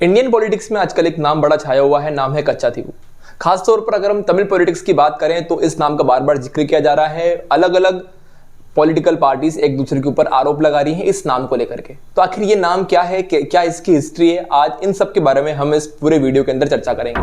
Indian politics में आजकल एक नाम बड़ा छाया हुआ है, नाम है कच्चाथीवू। खासतौर पर अगर हम तमिल पॉलिटिक्स की बात करें तो इस नाम का बार बार जिक्र किया जा रहा है। अलग अलग पॉलिटिकल पार्टीज एक दूसरे के ऊपर आरोप लगा रही हैं इस नाम को लेकर के। तो आखिर ये नाम क्या है, क्या इसकी हिस्ट्री है, आज इन सब के बारे में हम इस पूरे वीडियो के अंदर चर्चा करेंगे।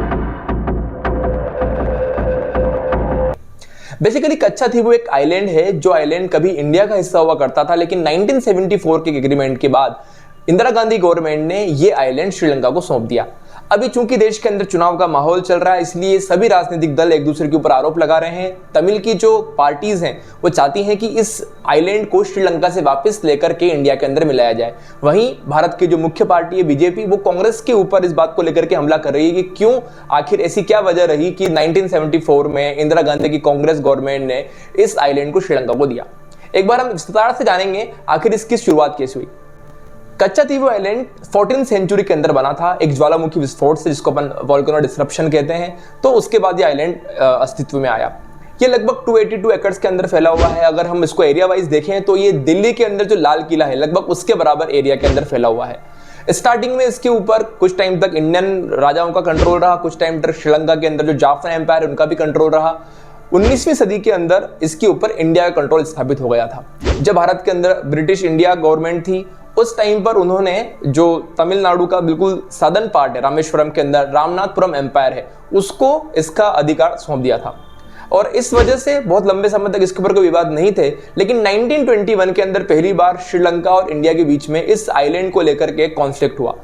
बेसिकली कच्चाथीवू एक आइलैंड है जो आइलैंड कभी इंडिया का हिस्सा हुआ करता था, लेकिन 1974 के एग्रीमेंट के बाद इंदिरा गांधी गवर्नमेंट ने ये आइलैंड श्रीलंका को सौंप दिया। अभी चूंकि देश के अंदर चुनाव का माहौल चल रहा है, इसलिए सभी राजनीतिक दल एक दूसरे के ऊपर आरोप लगा रहे हैं। तमिल की जो पार्टीज हैं वो चाहती हैं कि इस आइलैंड को श्रीलंका से वापस लेकर के इंडिया के अंदर मिलाया जाए। वहीं भारत की जो मुख्य पार्टी है बीजेपी, वो कांग्रेस के ऊपर इस बात को लेकर के हमला कर रही है कि क्यों, आखिर ऐसी क्या वजह रही कि 1974 में इंदिरा गांधी की कांग्रेस गवर्नमेंट ने इस आइलैंड को श्रीलंका को दिया। एक बार हम विस्तार से जानेंगे आखिर इसकी शुरुआत कैसे हुई। कच्चाथीवू आइलैंड 14वीं सेंचुरी के अंदर बना था, एक ज्वालामुखी विस्फोट से, जिसको अपन वोल्केनो डिसरप्शन कहते हैं। तो उसके बाद ये आइलैंड अस्तित्व में आया। ये लगभग 282 एकड़ के अंदर फैला हुआ है। अगर हम इसको एरिया वाइज देखें तो ये दिल्ली के अंदर जो लाल किला है लगभग उसके बराबर एरिया के अंदर फैला हुआ है। स्टार्टिंग में इसके ऊपर कुछ टाइम तक इंडियन राजाओं का कंट्रोल रहा, कुछ टाइम तक श्रीलंका के अंदर जो जाफर एम्पायर है उनका भी कंट्रोल रहा। 19वीं सदी के अंदर इसके ऊपर इंडिया का कंट्रोल स्थापित हो गया था। जब भारत के अंदर ब्रिटिश इंडिया गवर्नमेंट थी, उस टाइम पर उन्होंने जो तमिलनाडु का बिल्कुल सदर्न पार्ट है, रामेश्वरम के अंदर रामनाथपुरम एम्पायर है, उसको इसका अधिकार सौंप दिया था। और इस वजह से बहुत लंबे समय तक इसके ऊपर कोई विवाद नहीं थे। लेकिन 1921 के अंदर पहली बार श्रीलंका और इंडिया के बीच में इस आइलैंड को लेकर के कॉन्फ्लिक्ट हुआ।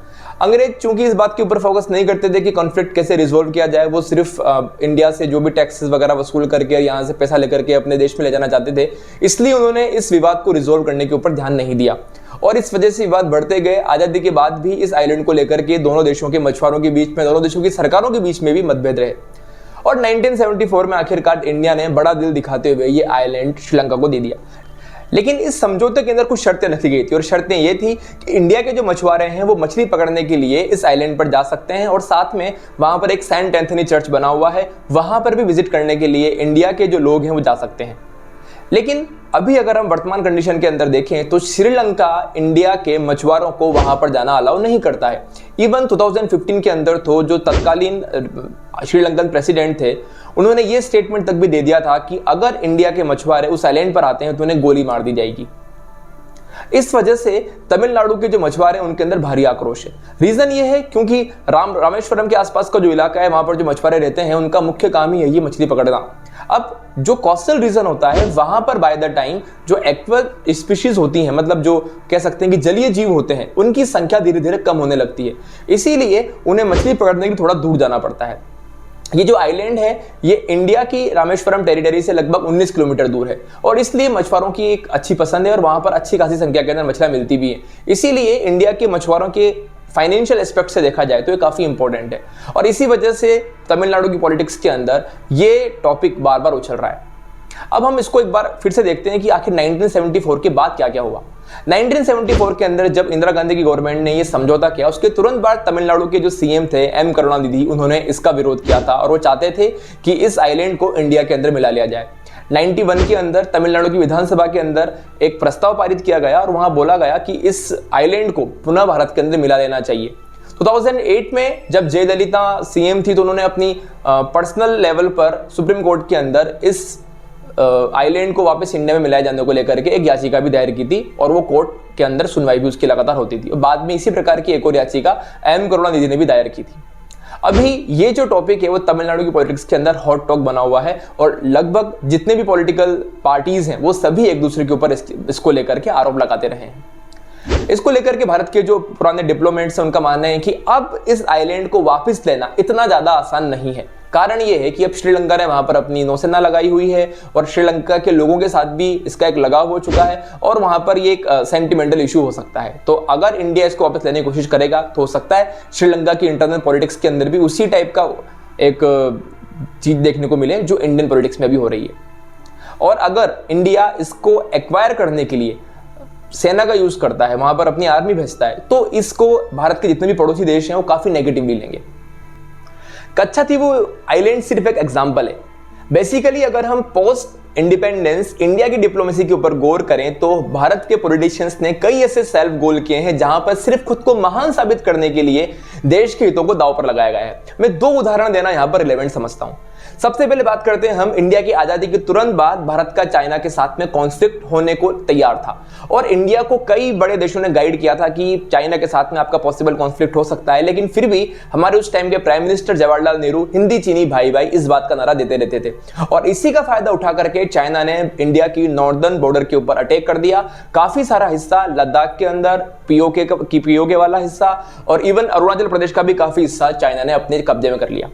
अंग्रेज चूंकि इस बात के ऊपर फोकस नहीं करते थे कि कॉन्फ्लिक्ट कैसे रिजोल्व किया जाए, वो सिर्फ इंडिया से जो भी टैक्सेस वगैरह वसूल करके यहाँ से पैसा लेकर के अपने देश में ले जाना चाहते थे, इसलिए उन्होंने इस विवाद को रिजोल्व करने के ऊपर ध्यान नहीं दिया और इस वजह से विवाद बढ़ते गए। आजादी के बाद भी इस आइलैंड को लेकर के दोनों देशों के मछुआरों के बीच में, दोनों देशों की सरकारों के बीच में भी मतभेद रहे और 1974 में आखिरकार इंडिया ने बड़ा दिल दिखाते हुए ये आइलैंड श्रीलंका को दे दिया। लेकिन इस समझौते के अंदर कुछ शर्तें रखी गई थी और शर्तें ये थी कि इंडिया के जो मछुआरे हैं वो मछली पकड़ने के लिए इस आइलैंड पर जा सकते हैं और साथ में वहां पर एक सेंट एंथनी चर्च बना हुआ है, वहां पर भी विजिट करने के लिए इंडिया के जो लोग हैं वो जा सकते हैं। लेकिन अभी अगर हम वर्तमान कंडीशन के अंदर देखें तो श्रीलंका इंडिया के मछुआरों को वहां पर जाना अलाउ नहीं करता है। इवन 2015 के अंदर तो जो तत्कालीन श्रीलंकन प्रेसिडेंट थे, उन्होंने ये स्टेटमेंट तक भी दे दिया था कि अगर इंडिया के मछुआरे उस आइलैंड पर आते हैं तो उन्हें गोली मार दी जाएगी। इस वजह से तमिलनाडु के जो मछुआरे हैं उनके अंदर भारी आक्रोश है। रीजन ये है क्योंकि रामेश्वरम के आसपास का जो इलाका है, वहां पर जो मछुआरे रहते हैं उनका मुख्य काम ही है ये मछली पकड़ना। अब जो कोस्टल रीजन होता है वहां पर बाय द टाइम जो एक्वा स्पीशीज होती हैं, मतलब जो कह सकते हैं कि जलीय जीव होते हैं, उनकी संख्या धीरे धीरे कम होने लगती है। इसीलिए उन्हें मछली पकड़ने के लिए थोड़ा दूर जाना पड़ता है। ये जो आइलैंड है ये इंडिया की रामेश्वरम टेरिटरी से लगभग 19 किलोमीटर दूर है और इसलिए मछुआरों की एक अच्छी पसंद है और वहां पर अच्छी खासी संख्या के अंदर मछलियां मिलती भी है। इसीलिए इंडिया के मछुआरों के फाइनेंशियल एस्पेक्ट से देखा जाए तो ये काफी इंपॉर्टेंट है और इसी वजह से तमिलनाडु की पॉलिटिक्स के अंदर ये टॉपिक बार बार उछल रहा है। अब हम इसको एक बार फिर से देखते हैं कि आखिर 1974 के बाद क्या क्या हुआ। 1974 के अंदर जब इंदिरा गांधी की गवर्नमेंट ने ये समझौता किया, उसके तुरंत बाद तमिलनाडु के जो सीएम थे एम करुणानिधि, उन्होंने इसका विरोध किया था और वो चाहते थे कि इस आइलैंड को इंडिया के अंदर मिला लिया जाए। 91 के अंदर तमिलनाडु की विधानसभा के अंदर एक प्रस्ताव पारित किया गया और वहां बोला गया कि इस आइलैंड को पुनः भारत के अंदर मिला लेना चाहिए। 2008 में जब जयललिता सीएम थी तो उन्होंने अपनी पर्सनल लेवल पर सुप्रीम कोर्ट के अंदर इस आइलैंड को वापस इंडिया में मिलाए जाने को लेकर के एक याचिका भी दायर की थी और वो कोर्ट के अंदर सुनवाई भी उसकी लगातार होती थी। और बाद में इसी प्रकार की एक और याचिका एम करुणानिधि ने भी दायर की थी। अभी ये जो टॉपिक है वो तमिलनाडु की पॉलिटिक्स के अंदर हॉट टॉक बना हुआ है और लगभग जितने भी पॉलिटिकल पार्टीज हैं वो सभी एक दूसरे के ऊपर इसको लेकर के आरोप लगाते रहे हैं। इसको लेकर के भारत के जो पुराने डिप्लोमेट्स हैं उनका मानना है कि अब इस आइलैंड को वापस लेना इतना ज्यादा आसान नहीं है। कारण ये है कि अब श्रीलंका ने वहां पर अपनी नौसेना लगाई हुई है और श्रीलंका के लोगों के साथ भी इसका एक लगाव हो चुका है और वहां पर ये एक सेंटिमेंटल इशू हो सकता है। तो अगर इंडिया इसको वापस लेने की कोशिश करेगा तो हो सकता है श्रीलंका की इंटरनल पॉलिटिक्स के अंदर भी उसी टाइप का एक चीज देखने को मिले जो इंडियन पॉलिटिक्स में भी हो रही है। और अगर इंडिया इसको एक्वायर करने के लिए सेना का यूज करता है, वहां पर अपनी आर्मी भेजता है, तो इसको भारत के जितने भी पड़ोसी देश हैं वो काफी नेगेटिवली लेंगे। कच्चाथीवू आइलैंड सिर्फ एक एग्जांपल है। बेसिकली अगर हम पोस्ट इंडिपेंडेंस इंडिया की डिप्लोमेसी के ऊपर गौर करें तो भारत के पॉलिटिशियंस ने कई ऐसे सेल्फ गोल किए हैं जहां पर सिर्फ खुद को महान साबित करने के लिए देश के हितों को दांव पर लगाया गया है। मैं दो उदाहरण देना यहां पर रिलेवेंट समझता हूं। सबसे पहले बात करते हैं हम इंडिया की आजादी के तुरंत बाद भारत का चाइना के साथ में कॉन्फ्लिक्ट होने को तैयार था और इंडिया को कई बड़े देशों ने गाइड किया था कि चाइना के साथ में आपका पॉसिबल कॉन्फ्लिक्ट हो सकता है, लेकिन फिर भी हमारे उस टाइम के प्राइम मिनिस्टर जवाहरलाल नेहरू हिंदी चीनी भाई भाई इस बात का नारा देते रहते थे और इसी का फायदा उठा करके चाइना ने इंडिया की नॉर्दर्न बॉर्डर के ऊपर अटैक कर दिया। काफी सारा हिस्सा लद्दाख के अंदर पीओके वाला हिस्सा और इवन अरुणाचल प्रदेश का भी काफी हिस्सा चाइना ने अपने कब्जे में कर लिया।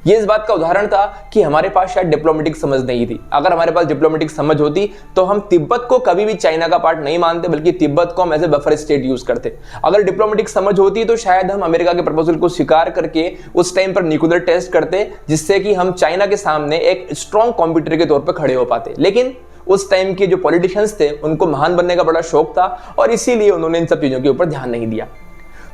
ये इस बात का उदाहरण था कि हमारे पास शायद डिप्लोमेटिक समझ नहीं थी। अगर हमारे पास डिप्लोमेटिक समझ होती तो हम तिब्बत को कभी भी चाइना का पार्ट नहीं मानते, बल्कि तिब्बत को हम as a buffer state use करते। अगर डिप्लोमेटिक समझ होती तो शायद हम अमेरिका के प्रपोजल को स्वीकार करके उस टाइम पर न्यूक्लियर टेस्ट करते, जिससे कि हम चाइना के सामने एक स्ट्रॉन्ग कॉम्पिटिटर के तौर पर खड़े हो पाते। लेकिन उस टाइम के जो पॉलिटिशियंस थे उनको महान बनने का बड़ा शौक था और इसीलिए उन्होंने इन सब चीजों के ऊपर ध्यान नहीं दिया।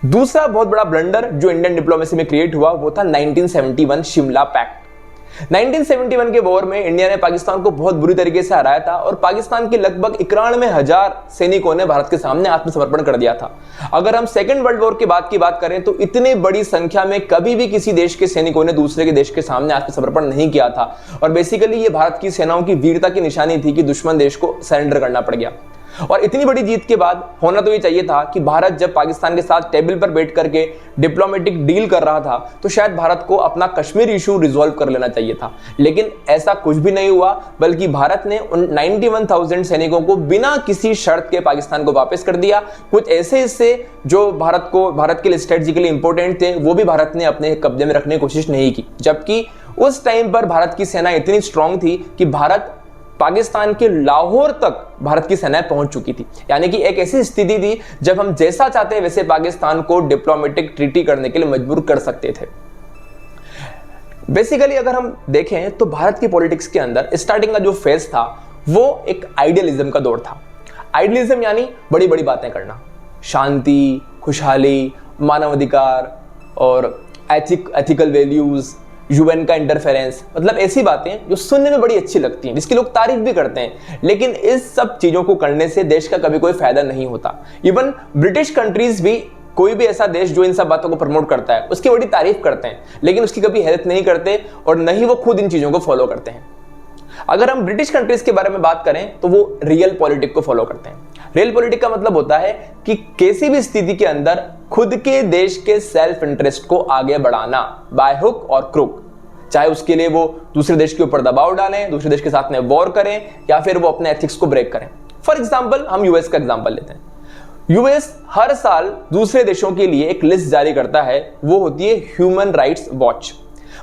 दूसरा बहुत बड़ा ब्लंडर जो इंडियन डिप्लोमेसी में क्रिएट हुआ वो था 1971 शिमला पैक्ट। 1971 के वॉर में इंडिया ने पाकिस्तान को बहुत बुरी तरीके से हराया था और पाकिस्तान के लगभग 91,000 सैनिकों ने भारत के सामने आत्मसमर्पण कर दिया था। अगर हम सेकेंड वर्ल्ड वॉर के बाद की बात करें तो इतनी बड़ी संख्या में कभी भी किसी देश के सैनिकों ने दूसरे के देश के सामने आत्मसमर्पण नहीं किया था और बेसिकली ये भारत की सेनाओं की वीरता की निशानी थी कि दुश्मन देश को सरेंडर करना पड़ गया। और इतनी बड़ी जीत के बाद होना तो ये चाहिए था कि भारत जब पाकिस्तान के साथ टेबल पर बैठ करके डिप्लोमेटिक डील कर रहा था तो शायद भारत को अपना कश्मीर इशू रिजॉल्व कर लेना चाहिए था, लेकिन ऐसा कुछ भी नहीं हुआ, बल्कि भारत ने उन 91,000 सैनिकों को बिना किसी शर्त के पाकिस्तान को वापस कर दिया। कुछ ऐसे हिस्से जो भारत के लिए स्ट्रेटेजिकली इंपॉर्टेंट थे वो भी भारत ने अपने कब्जे में रखने की कोशिश नहीं की, जबकि उस टाइम पर भारत की सेना इतनी स्ट्रांग थी कि पाकिस्तान के लाहौर तक भारत की सेनाएं पहुंच चुकी थी। यानी कि एक ऐसी स्थिति थी जब हम जैसा चाहते वैसे पाकिस्तान को डिप्लोमेटिक ट्रीटी करने के लिए मजबूर कर सकते थे। बेसिकली अगर हम देखें तो भारत की पॉलिटिक्स के अंदर स्टार्टिंग का जो फेज था वो एक आइडियलिज्म का दौर था। आइडियलिज्म यानी बड़ी बड़ी बातें करना, शांति, खुशहाली, मानवाधिकार और एथिकल वैल्यूज, यूएन का इंटरफेरेंस, मतलब ऐसी बातें जो सुनने में बड़ी अच्छी लगती हैं, जिसकी लोग तारीफ भी करते हैं, लेकिन इस सब चीजों को करने से देश का कभी कोई फायदा नहीं होता। इवन ब्रिटिश कंट्रीज भी, कोई भी ऐसा देश जो इन सब बातों को प्रमोट करता है उसकी बड़ी तारीफ करते हैं, लेकिन उसकी कभी हेल्प नहीं करते और न ही वो खुद इन चीजों को फॉलो करते हैं। अगर हम ब्रिटिश कंट्रीज के बारे में बात करें तो वो रियल पॉलिटिक को फॉलो करते हैं। रियल पॉलिटिक का मतलब होता है कि किसी भी स्थिति के अंदर खुद के देश के सेल्फ इंटरेस्ट को आगे बढ़ाना बाय हुक और क्रुक, चाहे उसके लिए वो दूसरे देश के ऊपर दबाव डालें, दूसरे देश के साथ में वॉर करें या फिर वो अपने एथिक्स को ब्रेक करें। फॉर एग्जाम्पल हम यूएस का एग्जाम्पल लेते हैं। यूएस हर साल दूसरे देशों के लिए एक लिस्ट जारी करता है, वो होती है ह्यूमन राइट्स वॉच।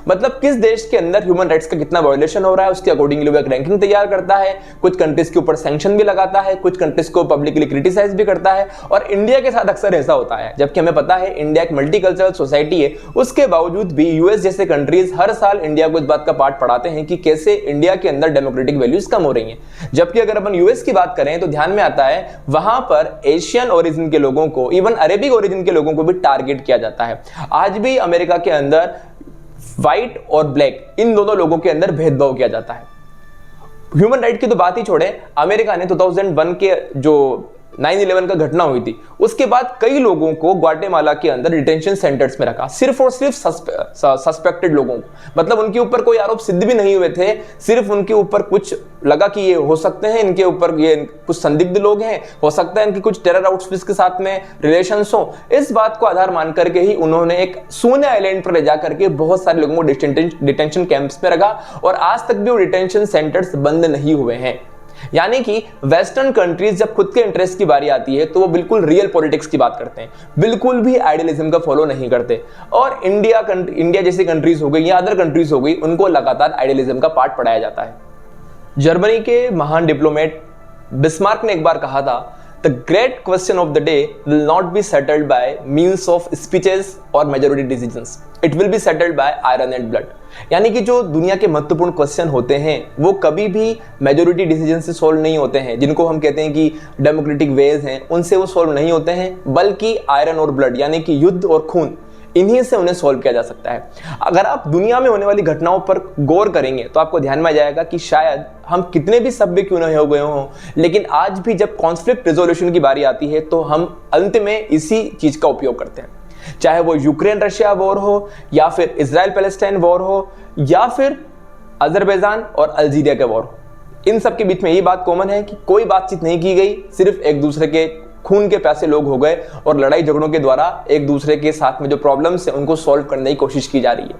मतलब किस देश के अंदर ह्यूमन राइट्स का कितना वायोलेशन हो रहा है उसके अकॉर्डिंगली वो एक रैंकिंग तैयार करता है। कुछ कंट्रीज के ऊपर सैंक्शन भी लगाता है, कुछ कंट्रीज को पब्लिकली क्रिटिसाइज भी करता है। और इंडिया के साथ अक्सर ऐसा होता है, जबकि हमें पता है इंडिया एक मल्टीकल्चरल सोसाइटी है, उसके बावजूद भी यूएस जैसे कंट्रीज हर साल इंडिया को इस बात का पाठ पढ़ाते हैं कि कैसे इंडिया के अंदर डेमोक्रेटिक वैल्यूज कम हो रही हैं। जबकि अगर अपन यूएस की बात करें तो ध्यान में आता है वहां पर एशियन ओरिजिन के लोगों को, इवन अरेबिक ओरिजिन के लोगों को भी टारगेट किया जाता है। आज भी अमेरिका के अंदर व्हाइट और ब्लैक इन दोनों लोगों के अंदर भेदभाव किया जाता है। ह्यूमन राइट की तो बात ही छोड़े, अमेरिका ने 2001 के जो 9/11 का घटना हुई थी उसके बाद कई लोगों को ग्वाटेमाला के अंदर डिटेंशन सेंटर्स में रखा, सिर्फ और सिर्फ सस्पेक्टेड लोगों को। मतलब उनके ऊपर कोई आरोप सिद्ध भी नहीं हुए थे, सिर्फ उनके ऊपर कुछ लगा कि ये हो सकते हैं, इनके ऊपर ये कुछ संदिग्ध लोग हैं, हो सकता है इनकी कुछ टेरर आउटफिट्स के साथ में रिलेशंस हो। इस बात को आधार मान करके ही उन्होंने एक सूने आइलैंड पर ले जाकर के बहुत सारे लोगों को डिटेंशन कैंप्स में रखा और आज तक भी वो डिटेंशन सेंटर्स बंद नहीं हुए हैं। यानी कि वेस्टर्न कंट्रीज जब खुद के इंटरेस्ट की बारी आती है तो वो बिल्कुल रियल पॉलिटिक्स की बात करते हैं, बिल्कुल भी आइडियलिज्म का फॉलो नहीं करते। और इंडिया जैसी कंट्रीज हो गई या अदर कंट्रीज हो गई, उनको लगातार आइडियलिज्म का पाठ पढ़ाया जाता है। जर्मनी के महान डिप्लोमेट बिस्मार्क ने एक बार कहा था, The great question of the day will not be settled by means of speeches or majority decisions. It will be settled by iron and blood. यानी कि जो दुनिया के महत्वपूर्ण क्वेश्चन होते हैं वो कभी भी मेजोरिटी डिसीजन से सॉल्व नहीं होते हैं, जिनको हम कहते हैं कि डेमोक्रेटिक वेज हैं, उनसे वो सॉल्व नहीं होते हैं, बल्कि आयरन और ब्लड यानी कि युद्ध और खून, इन्हीं से उन्हें सॉल्व किया जा सकता है। अगर आप दुनिया में होने वाली घटनाओं पर गौर करेंगे तो आपको ध्यान में आ जाएगा कि शायद हम कितने भी सभ्य क्यों न हो गए हों, लेकिन आज भी जब कॉन्फ्लिक्ट रिजोल्यूशन की बारी आती है तो हम अंत में इसी चीज का उपयोग करते हैं, चाहे वो यूक्रेन रशिया वॉर हो, या फिर इजराइल पैलेस्टाइन वॉर हो, या फिर अजरबैजान और अल्जीरिया के वॉर हो। इन सब के बीच में ये बात कॉमन है कि कोई बातचीत नहीं की गई, सिर्फ एक दूसरे के खून के प्यासे लोग हो गए और लड़ाई झगड़ों के द्वारा एक दूसरे के साथ में जो प्रॉब्लम्स है उनको सॉल्व करने की कोशिश की जा रही है।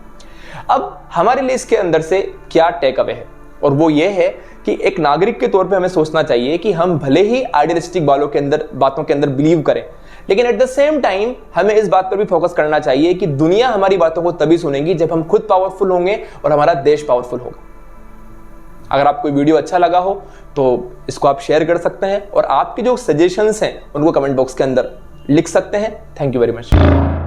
अब हमारे लिए इसके अंदर से क्या टेक अवे है, और वो ये है कि एक नागरिक के तौर पे हमें सोचना चाहिए कि हम भले ही आइडियलिस्टिक बातों के अंदर बिलीव करें, लेकिन एट द सेम टाइम हमें इस बात पर भी फोकस करना चाहिए कि दुनिया हमारी बातों को तभी सुनेगी जब हम खुद पावरफुल होंगे और हमारा देश पावरफुल होगा। अगर आपको वीडियो अच्छा लगा हो तो इसको आप शेयर कर सकते हैं, और आपके जो सजेशंस हैं उनको कमेंट बॉक्स के अंदर लिख सकते हैं। Thank you very much.